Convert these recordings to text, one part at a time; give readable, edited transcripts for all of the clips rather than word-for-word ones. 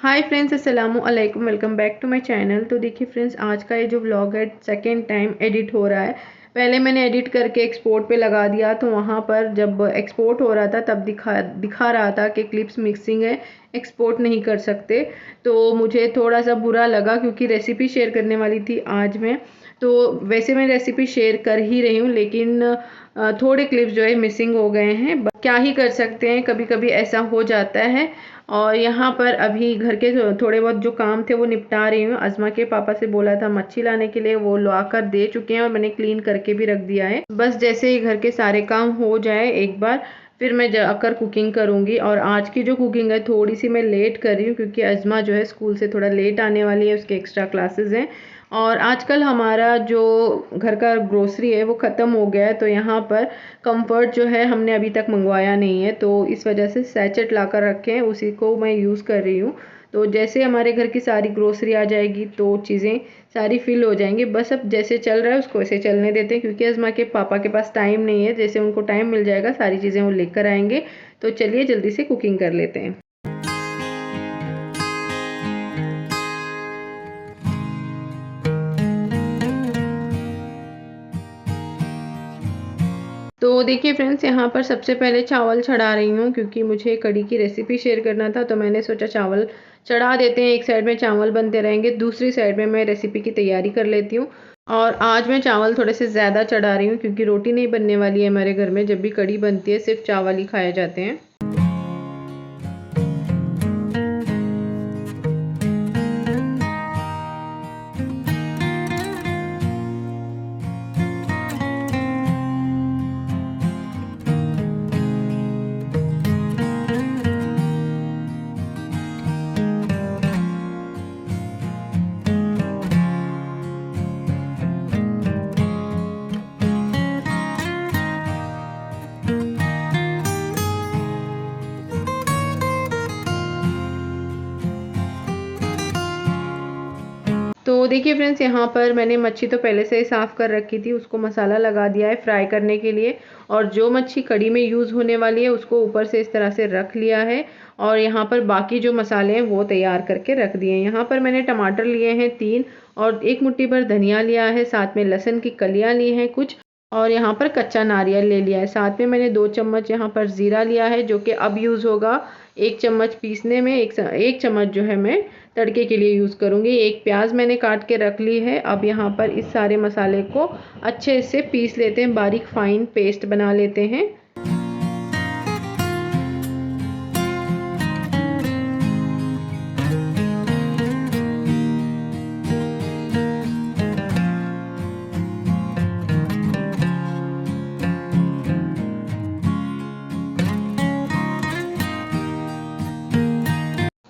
हाय friends, अस्सलामु अलैकुम। Welcome back to my channel. तो देखिए फ्रेंड्स, आज का ये जो व्लॉग है सेकेंड टाइम एडिट हो रहा है। पहले मैंने एडिट करके एक्सपोर्ट पे लगा दिया, तो वहाँ पर जब एक्सपोर्ट हो रहा था तब दिखा रहा था कि क्लिप्स मिक्सिंग है, एक्सपोर्ट नहीं कर सकते। तो मुझे थोड़ा सा बुरा लगा क्योंकि रेसिपी शेयर करने वाली थी आज मैं। तो वैसे मैं रेसिपी शेयर कर ही रही हूँ, लेकिन थोड़े क्लिप्स जो है मिसिंग हो गए हैं। क्या ही कर सकते हैं, कभी कभी ऐसा हो जाता है। और यहाँ पर अभी घर के थोड़े बहुत जो काम थे वो निपटा रही हूँ। अज़मा के पापा से बोला था मच्छी लाने के लिए, वो ला कर दे चुके हैं और मैंने क्लीन करके भी रख दिया है। बस जैसे ही घर के सारे काम हो जाए एक बार, फिर मैं जाकर कुकिंग करूँगी। और आज की जो कुकिंग है थोड़ी सी मैं लेट कर रही हूँ क्योंकि अज़मा जो है स्कूल से थोड़ा लेट आने वाली है, उसके एक्स्ट्रा क्लासेस हैं। और आजकल हमारा जो घर का ग्रोसरी है वो ख़त्म हो गया है, तो यहाँ पर कंफर्ट जो है हमने अभी तक मंगवाया नहीं है, तो इस वजह से सैचेट ला कर रखे हैं, उसी को मैं यूज़ कर रही हूँ। तो जैसे हमारे घर की सारी ग्रोसरी आ जाएगी तो चीज़ें सारी फिल हो जाएंगी। बस अब जैसे चल रहा है उसको ऐसे चलने देते हैं, क्योंकि अज़मा के पापा के पास टाइम नहीं है। जैसे उनको टाइम मिल जाएगा सारी चीज़ें वो लेकर आएंगे। तो चलिए जल्दी से कुकिंग कर लेते हैं। तो देखिए फ्रेंड्स, यहाँ पर सबसे पहले चावल चढ़ा रही हूँ क्योंकि मुझे कढ़ी की रेसिपी शेयर करना था, तो मैंने सोचा चावल चढ़ा देते हैं। एक साइड में चावल बनते रहेंगे, दूसरी साइड में मैं रेसिपी की तैयारी कर लेती हूँ। और आज मैं चावल थोड़े से ज़्यादा चढ़ा रही हूँ क्योंकि रोटी नहीं बनने वाली है हमारे घर में। जब भी कढ़ी बनती है सिर्फ चावल ही खाए जाते हैं। तो देखिए फ्रेंड्स, यहाँ पर मैंने मच्छी तो पहले से ही साफ़ कर रखी थी, उसको मसाला लगा दिया है फ्राई करने के लिए। और जो मच्छी कढ़ी में यूज़ होने वाली है उसको ऊपर से इस तरह से रख लिया है। और यहाँ पर बाकी जो मसाले हैं वो तैयार करके रख दिए हैं। यहाँ पर मैंने टमाटर लिए हैं 3, और 1 मुट्ठी भर धनिया लिया है, साथ में लहसुन की कलियाँ ली हैं कुछ, और यहाँ पर कच्चा नारियल ले लिया है। साथ में मैंने 2 चम्मच यहाँ पर ज़ीरा लिया है जो कि अब यूज़ होगा। 1 चम्मच पीसने में, 1 चम्मच जो है मैं तड़के के लिए यूज़ करूँगी। 1 प्याज मैंने काट के रख ली है। अब यहाँ पर इस सारे मसाले को अच्छे से पीस लेते हैं, बारीक फाइन पेस्ट बना लेते हैं।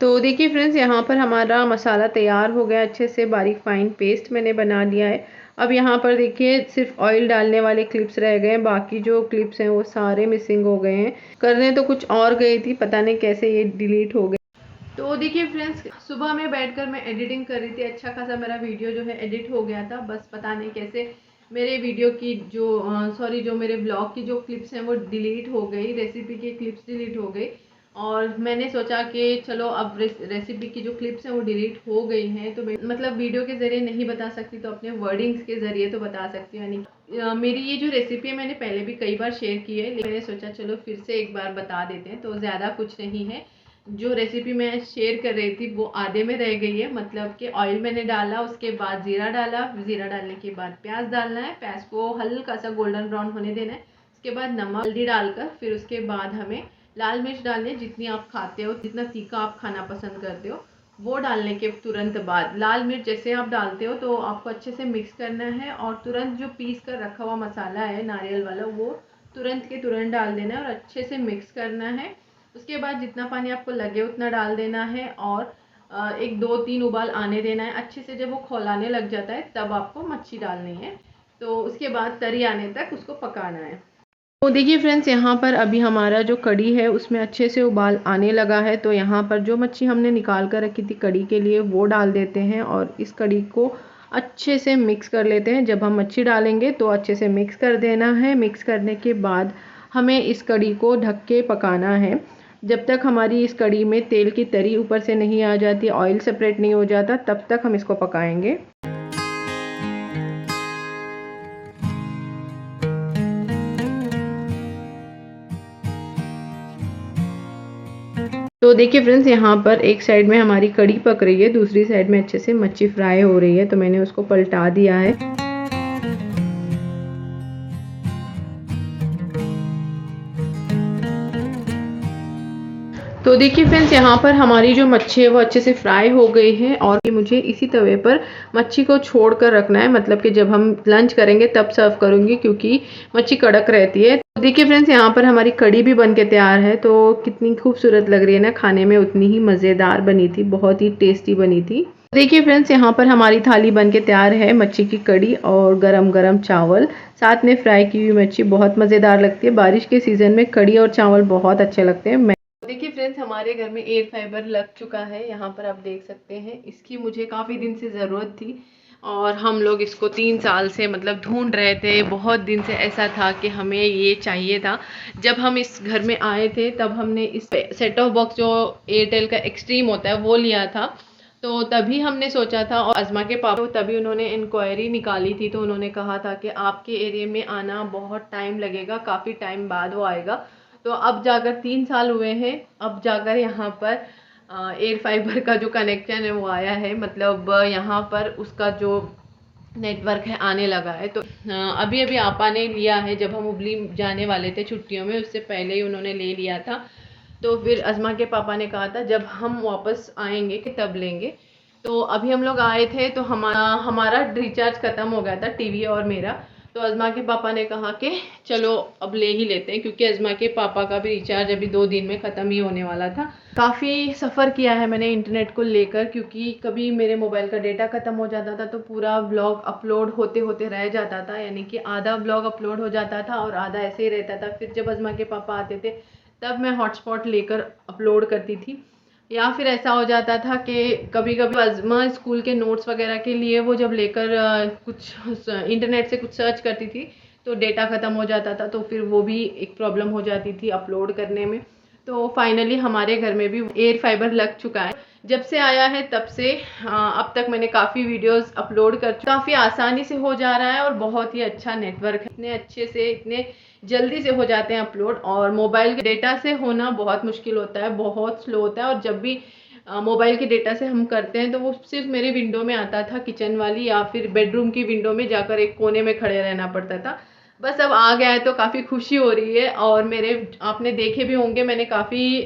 तो देखिए फ्रेंड्स, यहाँ पर हमारा मसाला तैयार हो गया, अच्छे से बारीक फाइन पेस्ट मैंने बना लिया है। अब यहाँ पर देखिए सिर्फ ऑयल डालने वाले क्लिप्स रह गए हैं, बाकी जो क्लिप्स हैं वो सारे मिसिंग हो गए हैं। करने तो कुछ और गई थी, पता नहीं कैसे ये डिलीट हो गए। तो देखिए फ्रेंड्स, सुबह में बैठकर मैं एडिटिंग कर रही थी, अच्छा खासा मेरा वीडियो जो है एडिट हो गया था। बस पता नहीं कैसे मेरे वीडियो की जो जो मेरे ब्लॉग की जो क्लिप्स हैं वो डिलीट हो गई, रेसिपी की क्लिप्स डिलीट हो गई। और मैंने सोचा कि चलो अब रेसिपी की जो क्लिप्स हैं वो डिलीट हो गई हैं, तो मतलब वीडियो के ज़रिए नहीं बता सकती तो अपने वर्डिंग्स के ज़रिए तो बता सकती हूँ। यानी मेरी ये जो रेसिपी है मैंने पहले भी कई बार शेयर की है, लेकिन मैंने सोचा चलो फिर से एक बार बता देते हैं। तो ज़्यादा कुछ नहीं है, जो रेसिपी मैं शेयर कर रही थी वो आधे में रह गई है। मतलब कि ऑयल मैंने डाला, उसके बाद ज़ीरा डाला, ज़ीरा डालने के बाद प्याज डालना है, प्याज को हल्का सा गोल्डन ब्राउन होने देना है। उसके बाद नमक हल्दी डालकर फिर उसके बाद हमें लाल मिर्च डालनी है, जितनी आप खाते हो, जितना तीखा आप खाना पसंद करते हो वो डालने के तुरंत बाद लाल मिर्च जैसे आप डालते हो तो आपको अच्छे से मिक्स करना है। और तुरंत जो पीस कर रखा हुआ मसाला है नारियल वाला वो तुरंत के तुरंत डाल देना है और अच्छे से मिक्स करना है। उसके बाद जितना पानी आपको लगे उतना डाल देना है और एक 2-3 उबाल आने देना है अच्छे से। जब वो खौलाने लग जाता है तब आपको मच्छी डालनी है, तो उसके बाद तरी आने तक उसको पकाना है। तो देखिए फ्रेंड्स, यहाँ पर अभी हमारा जो कढ़ी है उसमें अच्छे से उबाल आने लगा है, तो यहाँ पर जो मच्छी हमने निकाल कर रखी थी कढ़ी के लिए वो डाल देते हैं और इस कढ़ी को अच्छे से मिक्स कर लेते हैं। जब हम मच्छी डालेंगे तो अच्छे से मिक्स कर देना है। मिक्स करने के बाद हमें इस कढ़ी को ढक के पकाना है। जब तक हमारी इस कड़ी में तेल की तरी ऊपर से नहीं आ जाती, ऑयल सेपरेट नहीं हो जाता, तब तक हम इसको पकाएंगे। तो देखिए फ्रेंड्स, यहाँ पर एक साइड में हमारी कड़ी पक रही है, दूसरी साइड में अच्छे से मच्छी फ्राई हो रही है, तो मैंने उसको पलटा दिया है। तो देखिए फ्रेंड्स, यहाँ पर हमारी जो मच्छी है वो अच्छे से फ्राई हो गई है और मुझे इसी तवे पर मच्छी को छोड़ कर रखना है, मतलब कि जब हम लंच करेंगे तब सर्व करूँगी, क्योंकि मच्छी कड़क रहती है। तो देखिए फ्रेंड्स, यहाँ पर हमारी कड़ी भी बन के तैयार है। तो कितनी खूबसूरत लग रही है ना, खाने में उतनी ही मज़ेदार बनी थी, बहुत ही टेस्टी बनी थी। देखिए फ्रेंड्स, यहाँ पर हमारी थाली बन के तैयार है, मच्छी की कड़ी और गरम गरम चावल, साथ में फ्राई की हुई मच्छी, बहुत मज़ेदार लगती है। बारिश के सीज़न में कड़ी और चावल बहुत अच्छे लगते हैं। देखिए फ्रेंड्स, हमारे घर में एयर फाइबर लग चुका है, यहाँ पर आप देख सकते हैं। इसकी मुझे काफ़ी दिन से ज़रूरत थी और हम लोग इसको 3 साल से मतलब ढूंढ रहे थे। बहुत दिन से ऐसा था कि हमें ये चाहिए था। जब हम इस घर में आए थे तब हमने इस सेट ऑफ बॉक्स जो एयरटेल का एक्सट्रीम होता है वो लिया था, तो तभी हमने सोचा था। और अज़मा के पापा तभी उन्होंने इंक्वायरी निकाली थी, तो उन्होंने कहा था कि आपके एरिया में आना बहुत टाइम लगेगा, काफ़ी टाइम बाद वो आएगा। तो अब जाकर 3 साल हुए हैं, अब जाकर यहाँ पर एयर फाइबर का जो कनेक्शन है वो आया है, मतलब यहाँ पर उसका जो नेटवर्क है आने लगा है। तो अभी अभी आपा ने लिया है, जब हम उबली जाने वाले थे छुट्टियों में, उससे पहले ही उन्होंने ले लिया था। तो फिर अज़मा के पापा ने कहा था जब हम वापस आएंगे कि तब लेंगे। तो अभी हम लोग आए थे तो हमारा रिचार्ज ख़त्म हो गया था, टीवी और मेरा। तो अज़मा के पापा ने कहा कि चलो अब ले ही लेते हैं, क्योंकि अज़मा के पापा का भी रिचार्ज अभी 2 दिन में ख़त्म ही होने वाला था। काफ़ी सफ़र किया है मैंने इंटरनेट को लेकर, क्योंकि कभी मेरे मोबाइल का डेटा ख़त्म हो जाता था तो पूरा ब्लॉग अपलोड होते होते रह जाता था, यानी कि आधा ब्लॉग अपलोड हो जाता था और आधा ऐसे ही रहता था। फिर जब अज़मा के पापा आते थे तब मैं हॉटस्पॉट लेकर अपलोड करती थी, या फिर ऐसा हो जाता था कि कभी कभी अज़मा स्कूल के नोट्स वगैरह के लिए वो जब लेकर कुछ इंटरनेट से कुछ सर्च करती थी तो डेटा ख़त्म हो जाता था, तो फिर वो भी एक प्रॉब्लम हो जाती थी अपलोड करने में। तो फाइनली हमारे घर में भी एयर फाइबर लग चुका है। जब से आया है तब से अब तक मैंने काफ़ी वीडियोस अपलोड कर, काफ़ी आसानी से हो जा रहा है और बहुत ही अच्छा नेटवर्क है, इतने अच्छे से इतने जल्दी से हो जाते हैं अपलोड। और मोबाइल के डेटा से होना बहुत मुश्किल होता है, बहुत स्लो होता है। और जब भी मोबाइल के डेटा से हम करते हैं तो वो सिर्फ मेरे विंडो में आता था, किचन वाली या फिर बेडरूम की विंडो में जाकर एक कोने में खड़े रहना पड़ता था। बस अब आ गया है तो काफ़ी खुशी हो रही है। और मेरे आपने देखे भी होंगे, मैंने काफ़ी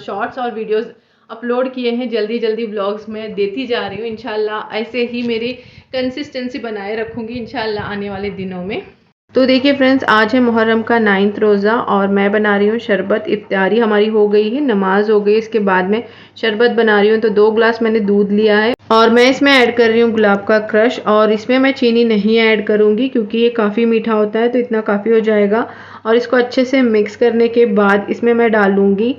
शॉर्ट्स और वीडियोस अपलोड किए हैं, जल्दी जल्दी व्लॉग्स में देती जा रही हूँ। इंशाल्लाह ऐसे ही मेरी कंसिस्टेंसी बनाए रखूँगी इंशाल्लाह आने वाले दिनों में। तो देखिए फ्रेंड्स, आज है मुहर्रम का 9वां रोज़ा और मैं बना रही हूँ शरबत। इफ्तारी हमारी हो गई है, नमाज हो गई, इसके बाद में शरबत बना रही हूँ। तो 2 गिलास मैंने दूध लिया है और मैं इसमें ऐड कर रही हूँ गुलाब का क्रश। और इसमें मैं चीनी नहीं ऐड करूँगी क्योंकि ये काफ़ी मीठा होता है, तो इतना काफ़ी हो जाएगा। और इसको अच्छे से मिक्स करने के बाद इसमें मैं डालूँगी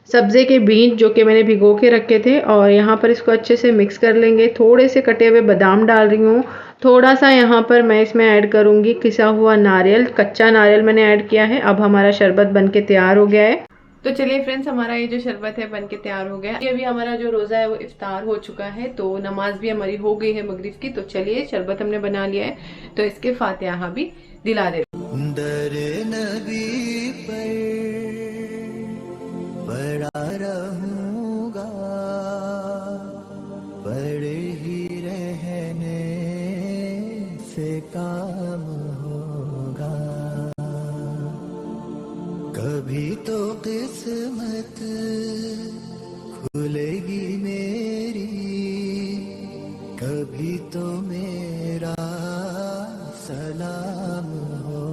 सब्ज़े के बीज जो कि मैंने भिगो के रखे थे, और यहाँ पर इसको अच्छे से मिक्स कर लेंगे। थोड़े से कटे हुए बादाम डाल रही हूँ, थोड़ा सा यहाँ पर मैं इसमें ऐड करूँगी किसा हुआ नारियल, कच्चा नारियल मैंने ऐड किया है। अब हमारा शरबत बनके तैयार हो गया है। तो चलिए फ्रेंड्स, हमारा ये जो शरबत है बनके तैयार हो गया है। अभी हमारा जो रोज़ा है वो इफ्तार हो चुका है, तो नमाज भी हमारी हो गई है मगरिब की। तो चलिए, शरबत हमने बना लिया है तो इसके फातिहा भी दिला दे। बड़ा रहूंगा, बड़े ही रहने से काम होगा। कभी तो किस्मत खुलेगी मेरी, कभी तो मेरा सलाम होगा।